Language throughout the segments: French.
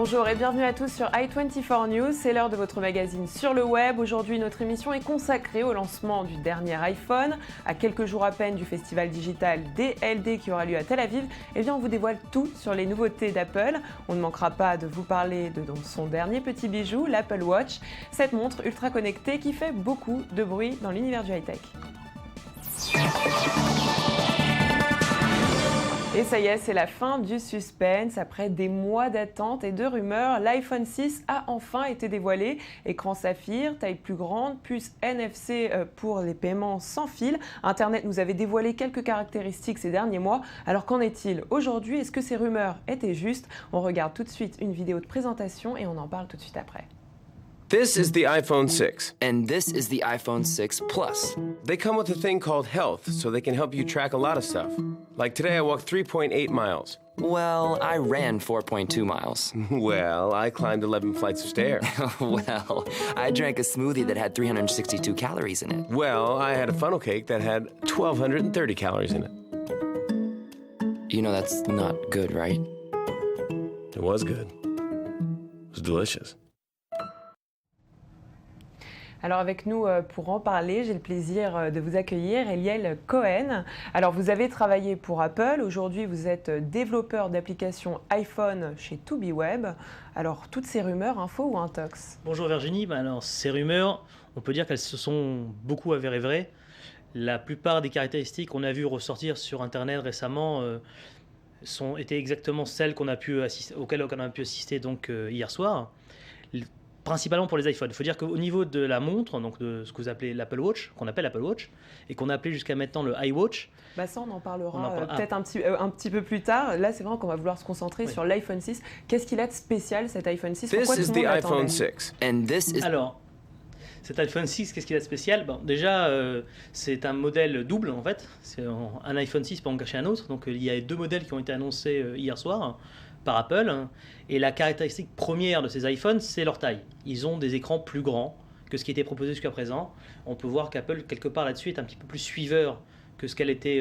Bonjour et bienvenue à tous sur i24 News, c'est l'heure de votre magazine sur le web. Aujourd'hui, notre émission est consacrée au lancement du dernier iPhone. À quelques jours à peine du festival digital DLD qui aura lieu à Tel Aviv, on vous dévoile tout sur les nouveautés d'Apple. On ne manquera pas de vous parler de son dernier petit bijou, l'Apple Watch, cette montre ultra connectée qui fait beaucoup de bruit dans l'univers du high-tech. Et ça y est, c'est la fin du suspense. Après des mois d'attente et de rumeurs, l'iPhone 6 a enfin été dévoilé. Écran saphir, taille plus grande, puce NFC pour les paiements sans fil. Internet nous avait dévoilé quelques caractéristiques ces derniers mois. Alors qu'en est-il aujourd'hui? Est-ce que ces rumeurs étaient justes? On regarde tout de suite une vidéo de présentation et on en parle tout de suite après. This is the iPhone 6. And this is the iPhone 6 Plus. They come with a thing called Health, so they can help you track a lot of stuff. Like today I walked 3.8 miles. Well, I ran 4.2 miles. Well, I climbed 11 flights of stairs. Well, I drank a smoothie that had 362 calories in it. Well, I had a funnel cake that had 1,230 calories in it. You know that's not good, right? It was good. It was delicious. Alors avec nous pour en parler, j'ai le plaisir de vous accueillir, Eliel Cohen. Alors vous avez travaillé pour Apple, aujourd'hui vous êtes développeur d'applications iPhone chez ToBeWeb. Alors toutes ces rumeurs, info ou intox? Bonjour Virginie, alors ces rumeurs, on peut dire qu'elles se sont beaucoup avérées vraies. La plupart des caractéristiques qu'on a vues ressortir sur Internet récemment étaient exactement celles auxquelles on a pu assister donc, hier soir. Principalement pour les iPhones. Il faut dire qu'au niveau de la montre, donc de ce que vous appelez l'Apple Watch, qu'on appelle l'Apple Watch, et qu'on a appelé jusqu'à maintenant le iWatch. Ça, on en parlera peut-être un petit peu plus tard. Là, c'est vraiment qu'on va vouloir se concentrer sur l'iPhone 6. Qu'est-ce qu'il a de spécial, cet iPhone 6? This is the iPhone 6. And this is... Alors, cet iPhone 6, qu'est-ce qu'il a de spécial? Déjà, c'est un modèle double, en fait. C'est un iPhone 6 pour en cacher un autre. Donc, il y a deux modèles qui ont été annoncés hier soir par Apple, et la caractéristique première de ces iPhones, c'est leur taille. Ils ont des écrans plus grands que ce qui était proposé jusqu'à présent. On peut voir qu'Apple, quelque part là-dessus, est un petit peu plus suiveur que ce qu'elle était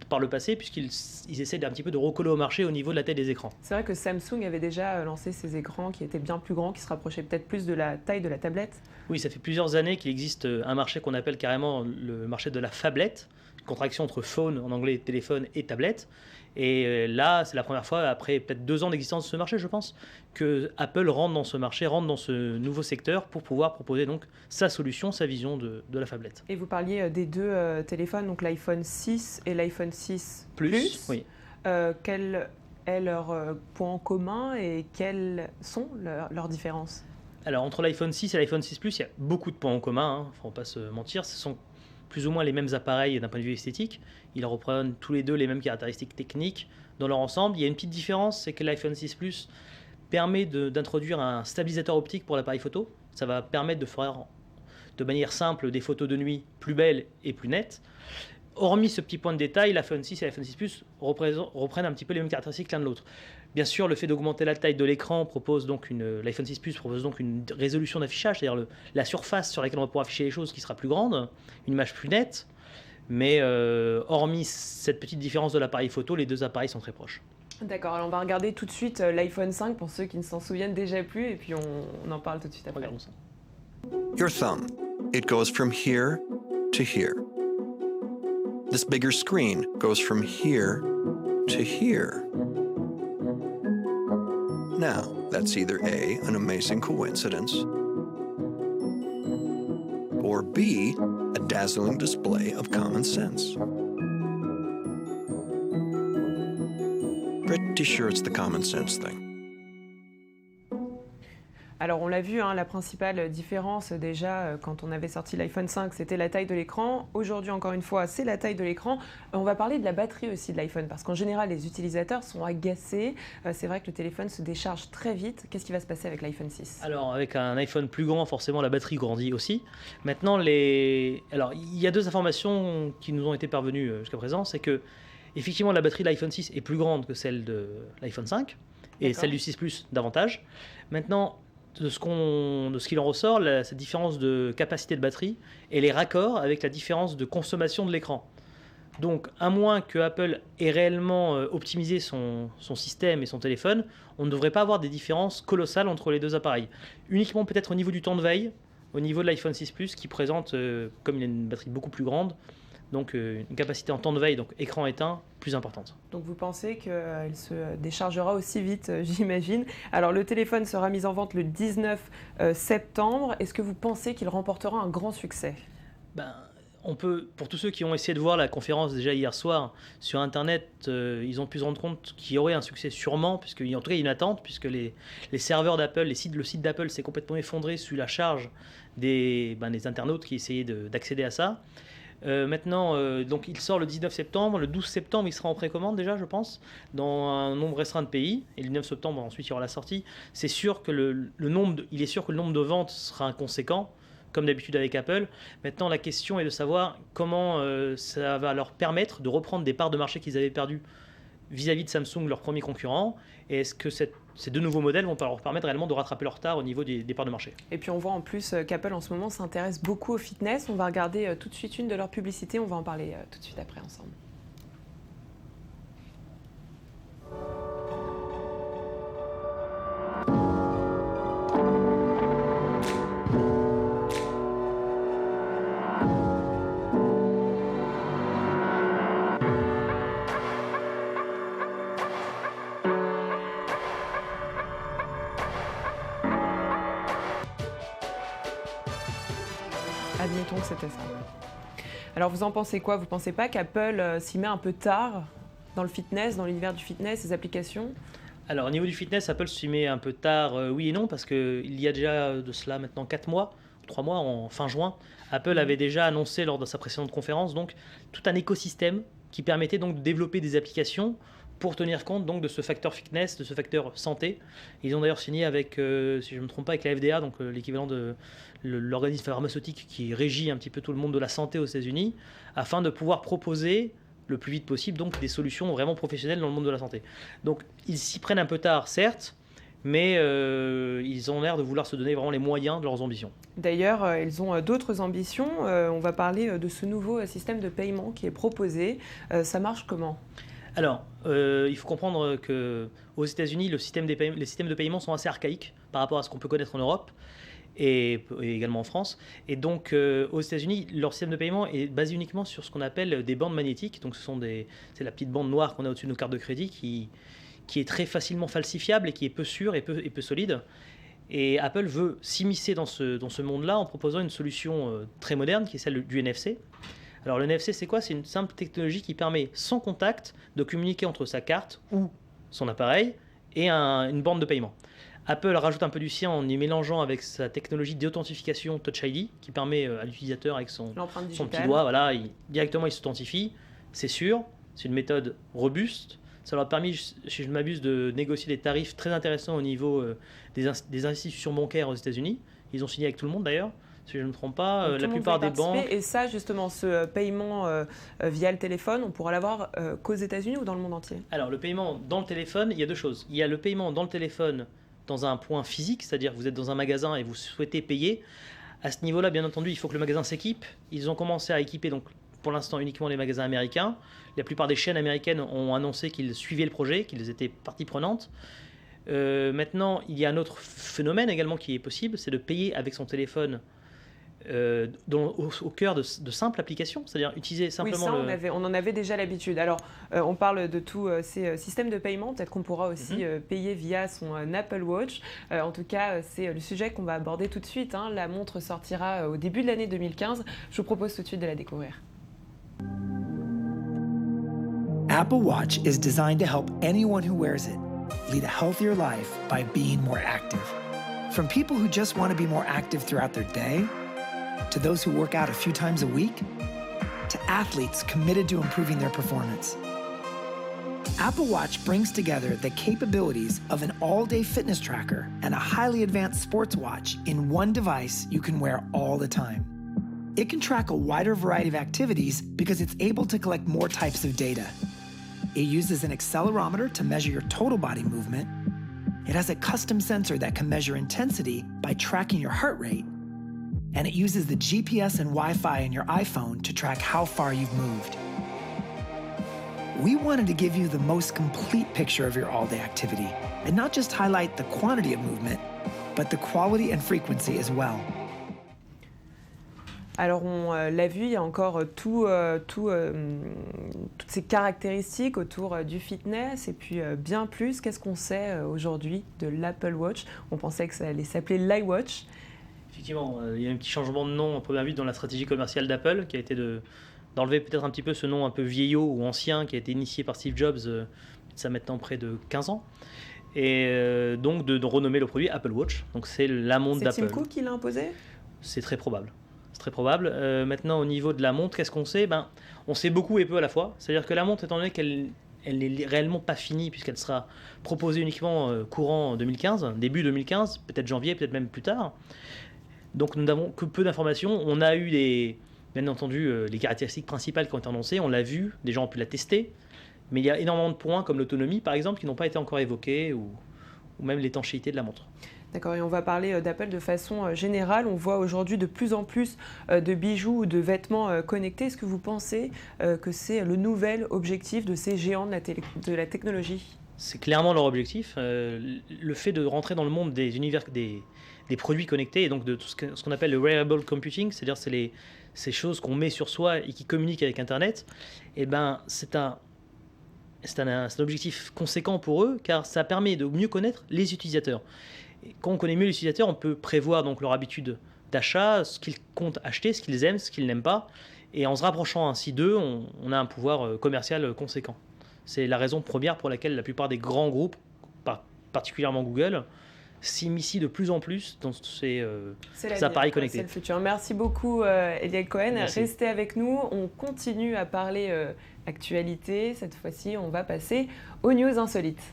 par le passé, puisqu'ils essaient d'un petit peu de recoller au marché au niveau de la taille des écrans. C'est vrai que Samsung avait déjà lancé ses écrans qui étaient bien plus grands, qui se rapprochaient peut-être plus de la taille de la tablette. Oui, ça fait plusieurs années qu'il existe un marché qu'on appelle carrément le marché de la phablette, contraction entre phone en anglais, téléphone et tablette. Et là, c'est la première fois, après peut-être 2 ans d'existence de ce marché, je pense, que Apple rentre dans ce marché, rentre dans ce nouveau secteur pour pouvoir proposer donc sa solution, sa vision de la phablette. Et vous parliez des deux téléphones, donc l'iPhone 6 et l'iPhone 6 Plus. Oui. Quel est leur point en commun et quelles sont leurs différences? Alors, entre l'iPhone 6 et l'iPhone 6 Plus, il y a beaucoup de points en commun, il ne faut pas se mentir. Ce sont plus ou moins les mêmes appareils d'un point de vue esthétique. Ils reprennent tous les deux les mêmes caractéristiques techniques dans leur ensemble. Il y a une petite différence, c'est que l'iPhone 6 Plus permet d'introduire un stabilisateur optique pour l'appareil photo. Ça va permettre de faire de manière simple des photos de nuit plus belles et plus nettes. Hormis ce petit point de détail, l'iPhone 6 et l'iPhone 6 Plus reprennent un petit peu les mêmes caractéristiques l'un de l'autre. Bien sûr, le fait d'augmenter la taille de l'écran l'iPhone 6 Plus propose donc une résolution d'affichage, c'est-à-dire la surface sur laquelle on va pouvoir afficher les choses qui sera plus grande, une image plus nette. Mais hormis cette petite différence de l'appareil photo, les deux appareils sont très proches. D'accord, alors on va regarder tout de suite l'iPhone 5 pour ceux qui ne s'en souviennent déjà plus et puis on en parle tout de suite après. Regardons ça. Your thumb. It goes from here to here. This bigger screen goes from here to here. Now, that's either A, an amazing coincidence, or B, a dazzling display of common sense. Pretty sure it's the common sense thing. Alors on l'a vu, la principale différence déjà quand on avait sorti l'iPhone 5, c'était la taille de l'écran. Aujourd'hui encore une fois, c'est la taille de l'écran. On va parler de la batterie aussi de l'iPhone parce qu'en général les utilisateurs sont agacés. C'est vrai que le téléphone se décharge très vite. Qu'est-ce qui va se passer avec l'iPhone 6? Alors avec un iPhone plus grand, forcément la batterie grandit aussi. Maintenant, alors il y a 2 informations qui nous ont été parvenues jusqu'à présent, c'est que effectivement la batterie de l'iPhone 6 est plus grande que celle de l'iPhone 5 et celle du 6 Plus davantage. Maintenant, de ce qu'il en ressort, cette différence de capacité de batterie, elle est raccord avec la différence de consommation de l'écran. Donc, à moins que Apple ait réellement optimisé son système et son téléphone, on ne devrait pas avoir des différences colossales entre les deux appareils. Uniquement peut-être au niveau du temps de veille, au niveau de l'iPhone 6 Plus, qui présente, comme il a une batterie beaucoup plus grande, donc une capacité en temps de veille, donc écran éteint, plus importante. Donc vous pensez qu'elle se déchargera aussi vite, j'imagine. Alors le téléphone sera mis en vente le 19 septembre. Est-ce que vous pensez qu'il remportera un grand succès ? On peut, pour tous ceux qui ont essayé de voir la conférence déjà hier soir sur Internet, ils ont pu se rendre compte qu'il y aurait un succès sûrement, puisque en tout cas il y a une attente, puisque les serveurs d'Apple, le site d'Apple s'est complètement effondré sous la charge des internautes qui essayaient d'accéder à ça. Maintenant, donc il sort le 19 septembre. Le 12 septembre, il sera en précommande déjà, je pense, dans un nombre restreint de pays. Et le 9 septembre, ensuite, il y aura la sortie. C'est sûr que il est sûr que le nombre de ventes sera inconséquent, comme d'habitude avec Apple. Maintenant, la question est de savoir comment ça va leur permettre de reprendre des parts de marché qu'ils avaient perdues vis-à-vis de Samsung, leur premier concurrent. Et est-ce que ces deux nouveaux modèles vont leur permettre réellement de rattraper leur retard au niveau des parts de marché? Et puis on voit en plus qu'Apple en ce moment s'intéresse beaucoup au fitness. On va regarder tout de suite une de leurs publicités. On va en parler tout de suite après ensemble. Admettons que c'était ça. Alors vous en pensez quoi? Vous pensez pas qu'Apple s'y met un peu tard dans le fitness, dans l'univers du fitness, ses applications? Alors au niveau du fitness, Apple s'y met un peu tard, oui et non, parce qu'il y a déjà de cela maintenant 4 mois, 3 mois, en fin juin, Apple avait déjà annoncé lors de sa précédente conférence donc, tout un écosystème qui permettait donc de développer des applications pour tenir compte donc de ce facteur fitness, de ce facteur santé. Ils ont d'ailleurs signé avec, si je ne me trompe pas, avec la FDA, donc l'équivalent de l'organisme pharmaceutique qui régit un petit peu tout le monde de la santé aux États-Unis, afin de pouvoir proposer le plus vite possible donc des solutions vraiment professionnelles dans le monde de la santé. Donc ils s'y prennent un peu tard, certes, mais ils ont l'air de vouloir se donner vraiment les moyens de leurs ambitions. D'ailleurs, ils ont d'autres ambitions. On va parler de ce nouveau système de paiement qui est proposé. Ça marche comment ? Alors, il faut comprendre qu'aux États-Unis, les systèmes de paiement sont assez archaïques par rapport à ce qu'on peut connaître en Europe et également en France. Et donc, aux États-Unis, leur système de paiement est basé uniquement sur ce qu'on appelle des bandes magnétiques. Donc, c'est la petite bande noire qu'on a au-dessus de nos cartes de crédit qui est très facilement falsifiable et qui est peu sûre et peu solide. Et Apple veut s'immiscer dans ce monde-là en proposant une solution très moderne qui est celle du NFC. Alors le NFC, c'est quoi? C'est une simple technologie qui permet, sans contact, de communiquer entre sa carte ou son appareil et une borne de paiement. Apple rajoute un peu du sien en y mélangeant avec sa technologie d'authentification Touch ID qui permet à l'utilisateur avec son petit doigt, voilà, directement il s'authentifie. C'est sûr, c'est une méthode robuste. Ça leur a permis, si je ne m'abuse, de négocier des tarifs très intéressants au niveau des institutions bancaires aux États-Unis. Ils ont signé avec tout le monde d'ailleurs. Si je ne me trompe pas, la plupart des banques... Et ça, justement, ce paiement via le téléphone, on pourra l'avoir qu'aux États-Unis ou dans le monde entier? Alors, le paiement dans le téléphone, il y a deux choses. Il y a le paiement dans le téléphone dans un point physique, c'est-à-dire que vous êtes dans un magasin et vous souhaitez payer. À ce niveau-là, bien entendu, il faut que le magasin s'équipe. Ils ont commencé à équiper, donc, pour l'instant, uniquement les magasins américains. La plupart des chaînes américaines ont annoncé qu'ils suivaient le projet, qu'ils étaient partie prenante. Maintenant, il y a un autre phénomène également qui est possible, c'est de payer avec son téléphone au cœur de simples applications, c'est-à-dire utiliser simplement on en avait déjà l'habitude. Alors, on parle de tous ces systèmes de paiement, peut-être qu'on pourra aussi payer via son Apple Watch. En tout cas, c'est le sujet qu'on va aborder tout de suite. La montre sortira au début de l'année 2015. Je vous propose tout de suite de la découvrir. Apple Watch is designed to help anyone who wears it lead a healthier life by being more active. From people who just want to be more active throughout their day, to those who work out a few times a week, to athletes committed to improving their performance. Apple Watch brings together the capabilities of an all-day fitness tracker and a highly advanced sports watch in one device you can wear all the time. It can track a wider variety of activities because it's able to collect more types of data. It uses an accelerometer to measure your total body movement. It has a custom sensor that can measure intensity by tracking your heart rate. And it uses the GPS and Wi-Fi in your iPhone to track how far you've moved. we wanted to give you the most complete picture of your all-day activity and not just highlight the quantity of movement, but the quality and frequency as well. Alors on l'a vu, il y a encore toutes ces caractéristiques autour du fitness et puis bien plus. Qu'est-ce qu'on sait aujourd'hui de l'Apple Watch? On pensait que ça allait s'appeler l'iWatch. Effectivement, il y a un petit changement de nom en première vue dans la stratégie commerciale d'Apple, qui a été d'enlever peut-être un petit peu ce nom un peu vieillot ou ancien qui a été initié par Steve Jobs, ça maintenant près de 15 ans. Et donc de renommer le produit Apple Watch. Donc c'est la montre d'Apple. C'est Tim Cook qui l'a imposé? C'est très probable. C'est très probable. Maintenant, au niveau de la montre, qu'est-ce qu'on sait? On sait beaucoup et peu à la fois. C'est-à-dire que la montre, étant donné qu'elle n'est réellement pas finie, puisqu'elle sera proposée uniquement courant 2015, début 2015, peut-être janvier, peut-être même plus tard. Donc nous n'avons que peu d'informations. On a eu bien entendu les caractéristiques principales qui ont été annoncées. On l'a vu, des gens ont pu la tester. Mais il y a énormément de points, comme l'autonomie par exemple, qui n'ont pas été encore évoqués, ou même l'étanchéité de la montre. D'accord, et on va parler d'Apple de façon générale. On voit aujourd'hui de plus en plus de bijoux ou de vêtements connectés. Est-ce que vous pensez que c'est le nouvel objectif de ces géants de la technologie? C'est clairement leur objectif. Le fait de rentrer dans le monde des univers, des produits connectés, et donc de tout ce qu'on appelle le wearable computing, c'est-à-dire ces choses qu'on met sur soi et qui communiquent avec Internet, c'est un objectif conséquent pour eux, car ça permet de mieux connaître les utilisateurs. Et quand on connaît mieux les utilisateurs, on peut prévoir donc leur habitude d'achat, ce qu'ils comptent acheter, ce qu'ils aiment, ce qu'ils n'aiment pas. Et en se rapprochant ainsi d'eux, on a un pouvoir commercial conséquent. C'est la raison première pour laquelle la plupart des grands groupes, particulièrement Google, s'immiscient de plus en plus dans ces appareils connectés. C'est le futur. Merci beaucoup Eliel Cohen. Merci. Restez avec nous. On continue à parler actualité. Cette fois-ci, on va passer aux news insolites.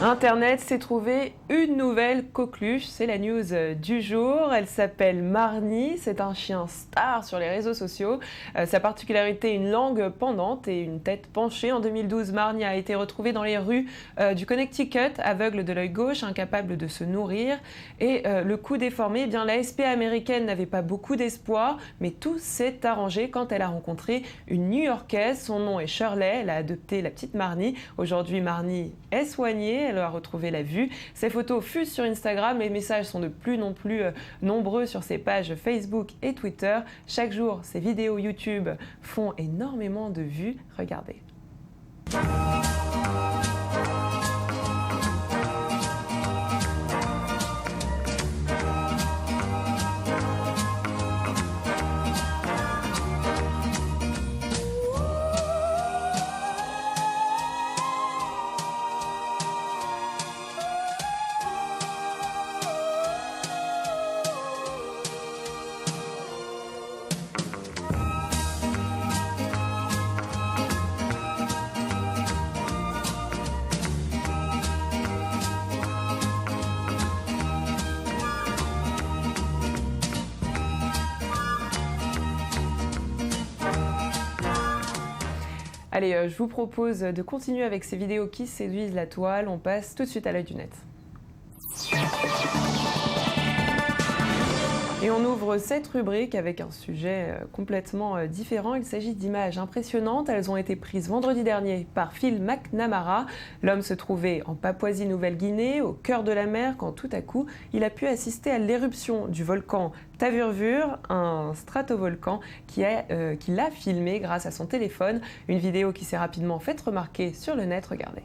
Internet s'est trouvé une nouvelle coqueluche, c'est la news du jour. Elle s'appelle Marnie, c'est un chien star sur les réseaux sociaux. Sa particularité, une langue pendante et une tête penchée. En 2012, Marnie a été retrouvée dans les rues du Connecticut, aveugle de l'œil gauche, incapable de se nourrir. Et le cou déformé, eh bien, la SPA américaine n'avait pas beaucoup d'espoir, mais tout s'est arrangé quand elle a rencontré une New-Yorkaise. Son nom est Shirley, elle a adopté la petite Marnie. Aujourd'hui, Marnie est soignée. Elle a retrouvé la vue. Ces photos fusent sur Instagram. Les messages sont de plus en plus nombreux sur ses pages Facebook et Twitter. Chaque jour, ces vidéos YouTube font énormément de vues. Regardez. Allez, je vous propose de continuer avec ces vidéos qui séduisent la toile. On passe tout de suite à l'œil du net. Et on ouvre cette rubrique avec un sujet complètement différent. Il s'agit d'images impressionnantes. Elles ont été prises vendredi dernier par Phil McNamara. L'homme se trouvait en Papouasie-Nouvelle-Guinée, au cœur de la mer, quand tout à coup, il a pu assister à l'éruption du volcan Tavurvur, un stratovolcan qui l'a filmé grâce à son téléphone. Une vidéo qui s'est rapidement faite remarquer sur le net. Regardez.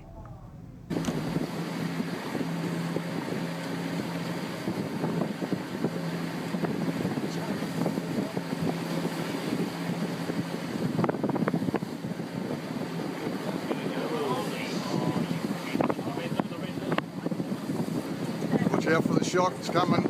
Watch out for the shock, it's coming.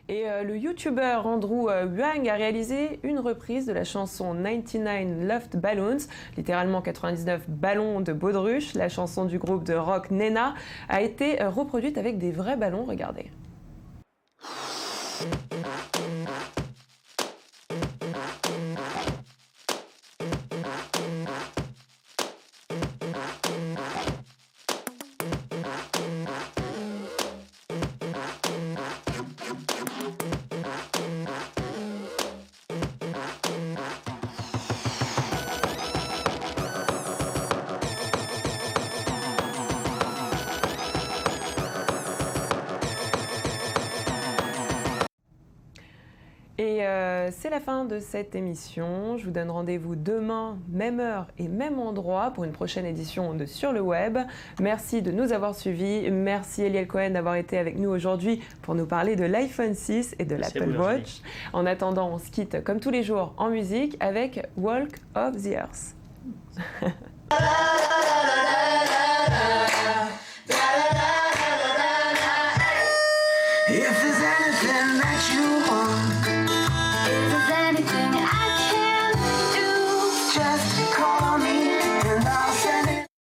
Et le youtubeur Andrew Huang a réalisé une reprise de la chanson 99 Loved Balloons, littéralement 99 ballons de baudruche. La chanson du groupe de rock Nena a été reproduite avec des vrais ballons, regardez. c'est la fin de cette émission. Je vous donne rendez-vous demain, même heure et même endroit pour une prochaine édition de Sur le Web. Merci de nous avoir suivis. Merci Eliel Cohen d'avoir été avec nous aujourd'hui pour nous parler de l'iPhone 6 et de l'Apple Watch. En attendant, on se quitte comme tous les jours en musique avec Walk of the Earth.